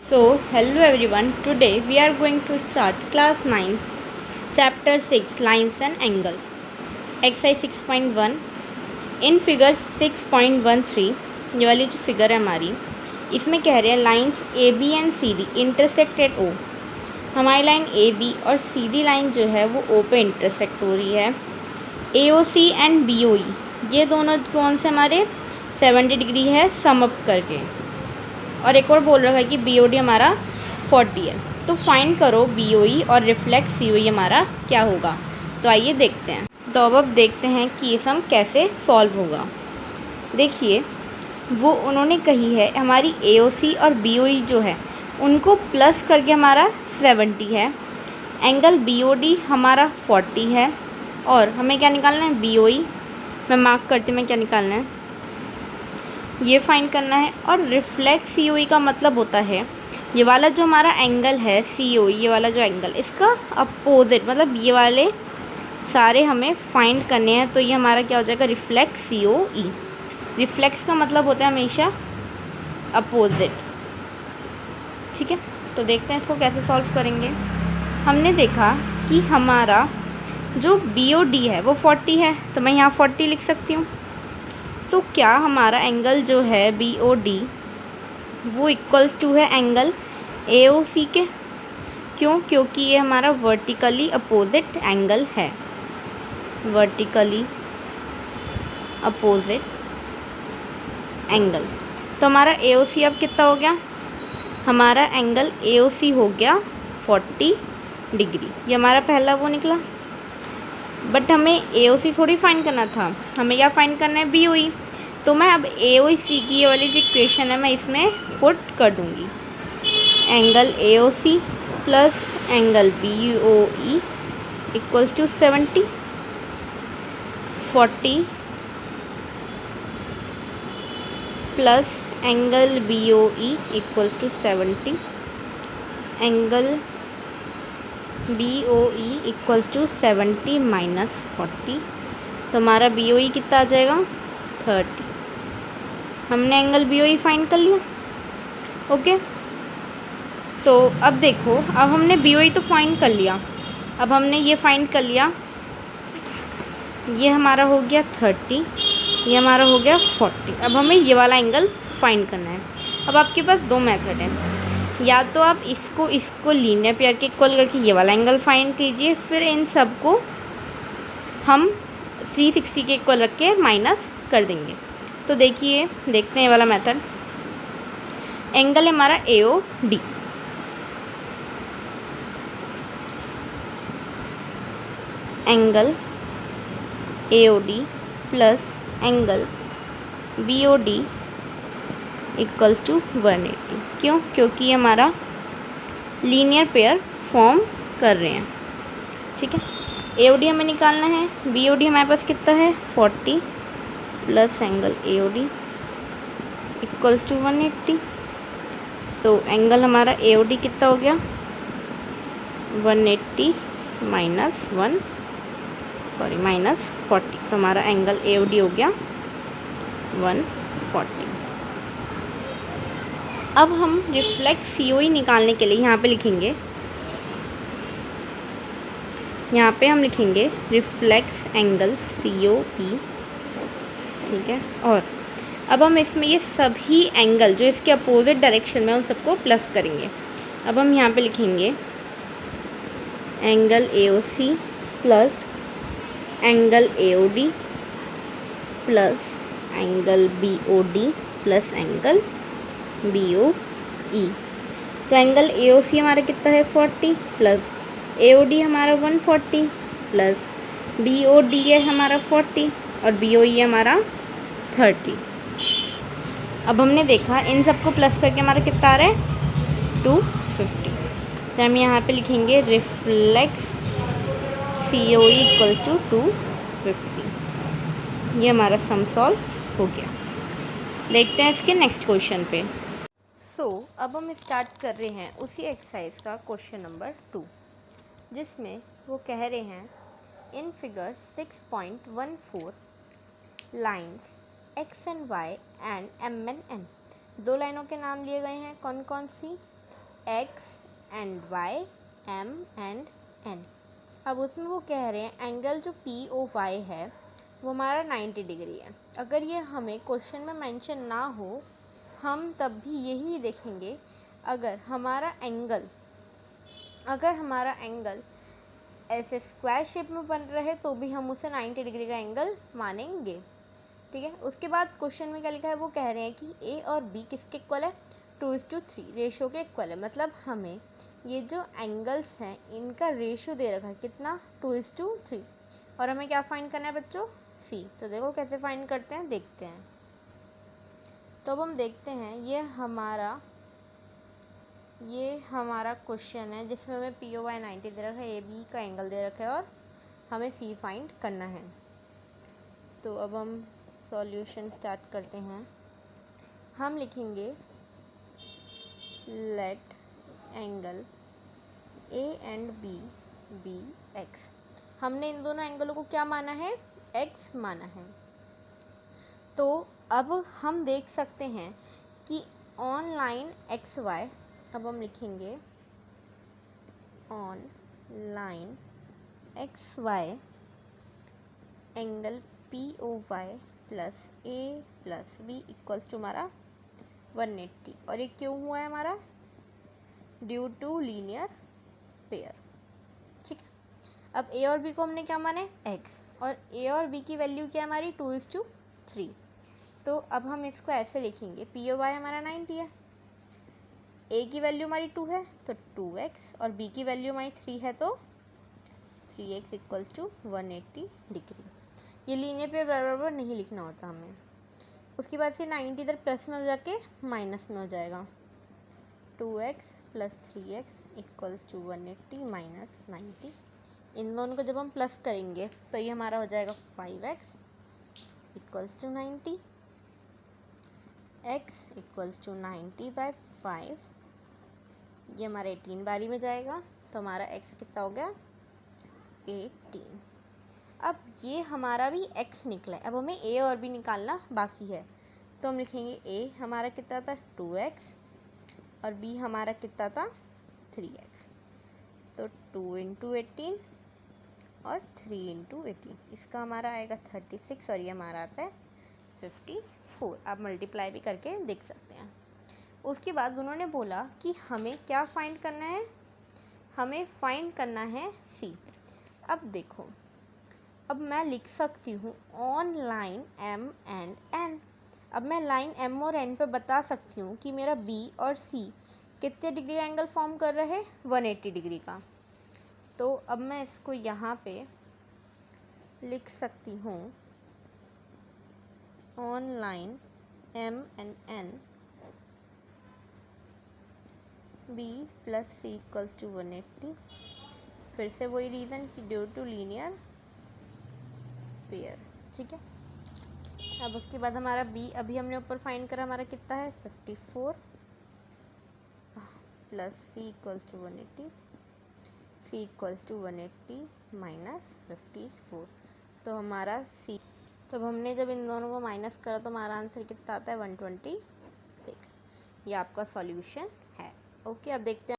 Hello everyone. Today we are going to start class 9, chapter 6, lines and angles. Exercise 6.1. In figure 6.13, ये वाली जो figure है हमारी, इसमें कह रहे हैं lines A B and C D intersect at O. हमारी लाइन ए बी और सी डी लाइन जो है वो ओ पे इंटरसेक्ट हो रही है। ए O C and B O ई ये दोनों कौन से हमारे 70 डिग्री है सम अप करके, और एक और बोल रखा है कि बी ओ डी हमारा 40 है। तो फाइंड करो बी ओ ई और रिफ्लेक्ट सी ओ ई हमारा क्या होगा। तो आइए देखते हैं। तो अब देखते हैं कि ये सम कैसे सॉल्व होगा। देखिए वो उन्होंने कही है हमारी ए ओ सी और बी ओ ई जो है उनको प्लस करके हमारा 70 है। एंगल बी ओ डी हमारा 40 है और हमें क्या निकालना है बी ओ ई। मैं मार्क करती हूँ मैं क्या निकालना है, ये फाइंड करना है। और रिफ्लेक्ट सी ओ ई का मतलब होता है ये वाला जो हमारा एंगल है सी ओ ई, ये वाला जो एंगल इसका अपोजिट, मतलब ये वाले सारे हमें फाइंड करने हैं। तो ये हमारा क्या हो जाएगा रिफ्लेक्ट सी ओ ई। रिफ्लेक्स का मतलब होता है हमेशा अपोजिट। ठीक है, तो देखते हैं इसको कैसे सॉल्व करेंगे। हमने देखा कि हमारा जो बी ओ डी है वो 40 है, तो मैं यहाँ 40 लिख सकती हूँ। तो क्या हमारा एंगल जो है बी ओ डी वो इक्वल्स टू है एंगल ए ओ सी के। क्यों? क्योंकि ये हमारा वर्टिकली अपोजिट एंगल है। Vertically opposite angle. तो हमारा ए ओ सी अब कितना हो गया, हमारा एंगल ए ओ सी हो गया 40 डिग्री। ये हमारा पहला वो निकला। बट हमें ए ओ सी थोड़ी फाइंड करना था, हमें क्या फाइंड करना है बी ओ ई। तो मैं अब ए ओ सी की ये वाली जो इक्वेशन है मैं इसमें पुट कर दूँगी। Angle A O C plus angle B O E equals to 70। 40 plus angle B O E equals to 70। Angle B O E equals to 70 minus 40। तो हमारा बी ओ ई कितना आ जाएगा 30। हमने angle B O E find कर लिया। Okay, तो अब देखो, अब हमने बी ओ ई तो फाइंड कर लिया, अब हमने ये फाइंड कर लिया, ये हमारा हो गया 30, ये हमारा हो गया 40। अब हमें ये वाला एंगल फाइंड करना है। अब आपके पास दो मेथड है, या तो आप इसको लीनियर पेयर के इक्वल करके ये वाला एंगल फाइंड कीजिए, फिर इन सब को हम 360 के इक्वल रख के माइनस कर देंगे। तो देखिए देखते हैं ये वाला मेथड। एंगल है हमारा A O D, angle A O D plus angle B O D equals to 180। क्यों? क्योंकि ये हमारा लीनियर पेयर फॉर्म कर रहे हैं। ठीक है, ए ओ डी हमें निकालना है, बी ओ डी हमारे पास कितना है 40 plus angle A O D equals to 180। तो एंगल हमारा ए ओ डी कितना हो गया 180 माइनस 40। तो हमारा एंगल ए ओ डी हो गया 140। अब हम रिफ्लेक्ट सी ओ ई निकालने के लिए यहाँ पे लिखेंगे, यहाँ पे हम लिखेंगे रिफ्लेक्स एंगल सी ओ ई। ठीक है, और अब हम इसमें ये सभी एंगल जो इसके अपोजिट डायरेक्शन में उन सबको प्लस करेंगे। अब हम यहाँ पे लिखेंगे angle A O C plus angle A O D plus angle B O D plus angle B O E. तो एंगल ए ओ सी हमारा कितना है 40 प्लस ए ओ डी हमारा 140 प्लस बी ओ डी है हमारा 40 और बी ओ ई हमारा 30। अब हमने देखा इन सबको प्लस करके हमारा कितना आ रहा है 250। तो हम यहाँ पे लिखेंगे reflex C O E equals to 250। ये हमारा सम सॉल्व हो गया। देखते हैं इसके नेक्स्ट क्वेश्चन पे। अब हम स्टार्ट कर रहे हैं उसी एक्सरसाइज का क्वेश्चन नंबर 2, जिसमें वो कह रहे हैं in figure 6.14 lines X and Y and M N N. दो लाइनों के नाम लिए गए हैं, कौन कौन सी, X and Y, M and N. अब उसमें वो कह रहे हैं एंगल जो पी ओ वाई है वो हमारा 90 डिग्री है। अगर ये हमें क्वेश्चन में मेंशन ना हो हम तब भी यही देखेंगे, अगर हमारा एंगल ऐसे स्क्वायर शेप में बन रहे तो भी हम उसे 90 डिग्री का एंगल मानेंगे। ठीक है, उसके बाद क्वेश्चन में क्या लिखा है, वो कह रहे हैं कि ए और बी किसके इक्वल है, 2:3 रेशो के इक्वल है। मतलब हमें ये जो एंगल्स हैं इनका रेशो दे रखा है कितना, 2:3। और हमें क्या फाइंड करना है बच्चों, सी। तो देखो कैसे फाइंड करते हैं, देखते हैं। तो अब हम देखते हैं ये हमारा क्वेश्चन है जिसमें हमें पी ओ वाई 90 दे रखा है, ए बी का एंगल दे रखा है और हमें सी फाइंड करना है। तो अब हम सॉल्यूशन स्टार्ट करते हैं। हम लिखेंगे let angle A and B B X. हमने इन दोनों एंगलों को क्या माना है, एक्स माना है। तो अब हम देख सकते हैं कि ऑन लाइन एक्स वाई, अब हम लिखेंगे on line X Y angle P O Y plus A plus B equals to हमारा 180। और ये क्यों हुआ है हमारा, ड्यू टू लीनियर पेयर। ठीक है, अब ए और बी को हमने क्या माने, एक्स, और ए और बी की वैल्यू क्या है हमारी, 2:3। तो अब हम इसको ऐसे लिखेंगे, पी ओ वाई हमारा 90 है, ए की वैल्यू हमारी 2 है तो 2x, और बी की वैल्यू हमारी 3 है तो 3x इक्वल्स टू 180 डिग्री। ये लीनियर पेयर बराबर नहीं लिखना होता हमें। उसके बाद से 90 इधर प्लस में हो जाके माइनस में हो जाएगा, 2x plus 3x equals to 180 minus 90। इन दोनों को जब हम प्लस करेंगे तो ये हमारा हो जाएगा 5x equals to 90, x equals to 90/5। ये हमारा 18 बारी में जाएगा तो हमारा x कितना हो गया, 18। अब ये हमारा भी x निकला है, अब हमें a और b निकालना बाकी है। तो हम लिखेंगे a हमारा कितना था, 2x, और b हमारा कितना था, 3x। तो 2 × 18 और 3 × 18, इसका हमारा आएगा 36 और ये हमारा आता है 54। आप मल्टीप्लाई भी करके देख सकते हैं। उसके बाद उन्होंने बोला कि हमें क्या फाइंड करना है, हमें फाइंड करना है सी। अब देखो, अब मैं लिख सकती हूँ on line M and N. अब मैं लाइन एम और एन पे बता सकती हूँ कि मेरा बी और सी कितने डिग्री एंगल फॉर्म कर रहे हैं, 180 डिग्री का। तो अब मैं इसको यहाँ पे लिख सकती हूँ on line M and N B plus C equals to 180। फिर से वही रीज़न कि ड्यू टू लीनियर पेयर। ठीक है, अब उसके बाद हमारा बी अभी हमने ऊपर फाइंड करा, हमारा कितना है, 54 plus C equals to 180, C equals to 180 minus 54। तो हमारा सी, तो हमने जब इन दोनों को माइनस करा तो हमारा आंसर कितना आता है, 126। ये आपका सॉल्यूशन है। ओके, अब देखते हैं